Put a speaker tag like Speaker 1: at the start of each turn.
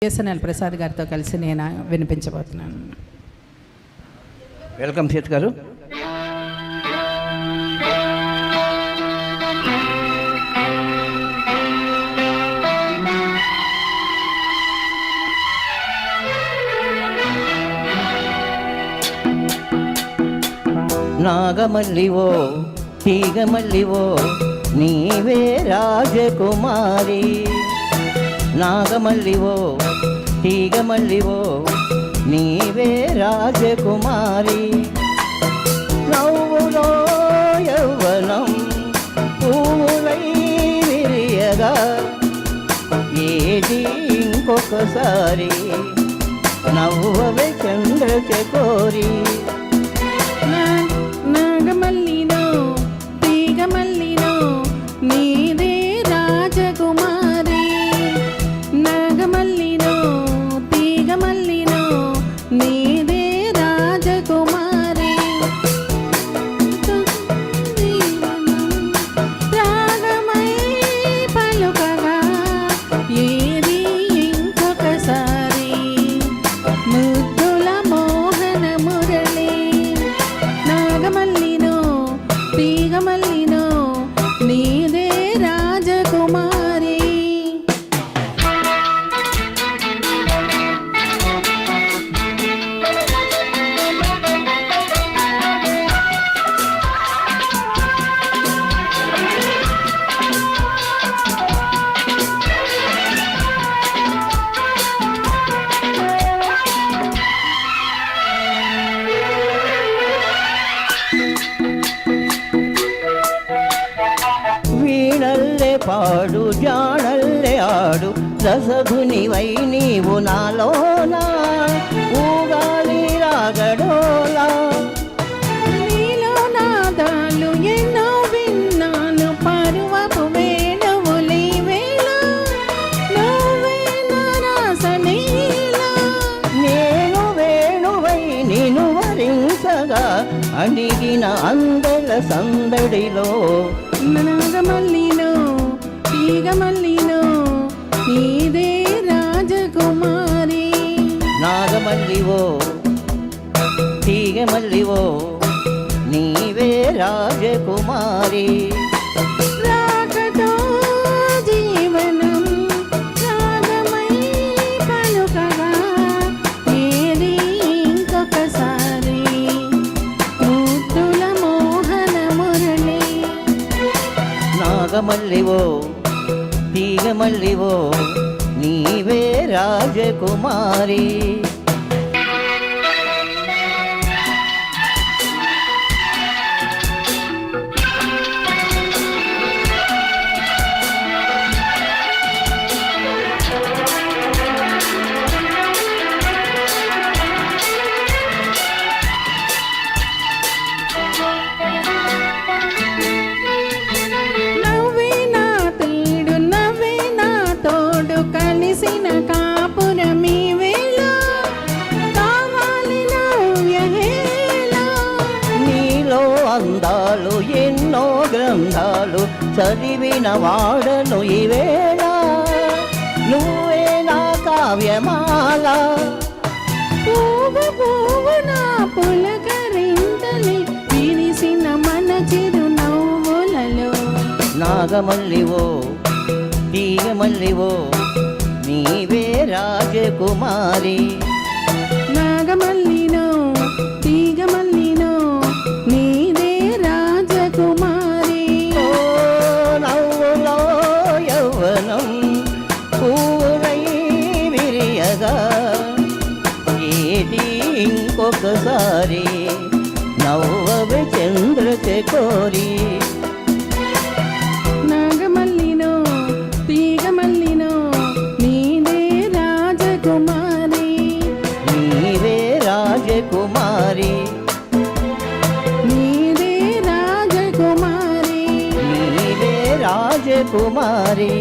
Speaker 1: BSNL Prasad గారితో కలిసి నేను వినిపించబోతున్నాను.
Speaker 2: వెల్కమ్ సీత్ గారు. నాగమల్లివో తీగమల్లివో నీవే రాజకుమారి, నాగమల్లివో తీగమల్లివో నీవే రాజకుమారి. నవ్వులో యవ్వనం పూలై విరియగా ఏది ఇంకొకసారి నవ్వవే చంద్రచకోరి.
Speaker 1: నాగమల్లినో తీగమల్లినో నీదే రాజకుమారి, నాగమల్లినో తీగమల్లినో నీదే రాజకుమారి. రాగమై పలుకగా ఏది ఇంకొకసారి ముద్దుల మోహన మురళి. నాగమల్లినో తీగమల్లినో నీదే రాజకుమారి.
Speaker 2: వీణల్లే పాడు జాణల్లే ఆడు రసధునివై నీవు నాలోనా ఊగాలి రాగడోలా.
Speaker 1: నీలో నాదాలు ఎన్నో విన్నాను పరువపు వేణువులీ వేళ నువ్వే నా రాసలీల.
Speaker 2: నేను వేణువై నిను వరించగా అడిగిన అందల సందడిలో.
Speaker 1: నాగమల్లినో తీగమల్లినో నీదే రాజకుమారి,
Speaker 2: నాగమల్లివో తీగమల్లివో నీవే రాజకుమారి.
Speaker 1: రాకతో జీవనం రాగమై పలుకగా ఏది ఇంకొకసారి ముద్దుల మోహన మురళి.
Speaker 2: నాగమల్లివో తీగమల్లివో నీవే రాజకుమారి.
Speaker 1: నవ్వే నా తీడు నవ్వే నా తోడు కలిసిన కాపురమీ వేళ కావాలి నవ్యహేళ.
Speaker 2: నీలో అందాలు ఎన్నో గ్రంథాలు చదివిన వాడను ఈవేళ నువ్వే నా కావ్యమాల.
Speaker 1: పువ్వు పువ్వు నా పులకరింతలి విరిసిన మన చిరు నవ్వులలో.
Speaker 2: నాగమల్లివో తీగమల్లివో నీవే రాజకుమారి,
Speaker 1: నాగమల్లినో తీగమల్లినో నీదే రాజకుమారి.
Speaker 2: ఓ నవ్వులో యవ్వనం పూలై విరియగా ఏది ఇంకొకసారి నవ్వవే చంద్రచకోరి.
Speaker 1: నాగమల్లినో తీగమల్లినో నీదే రాజకుమారి,
Speaker 2: నీవే రాజకుమారి,
Speaker 1: నీదే రాజకుమారి,
Speaker 2: నీవే రాజకుమారి.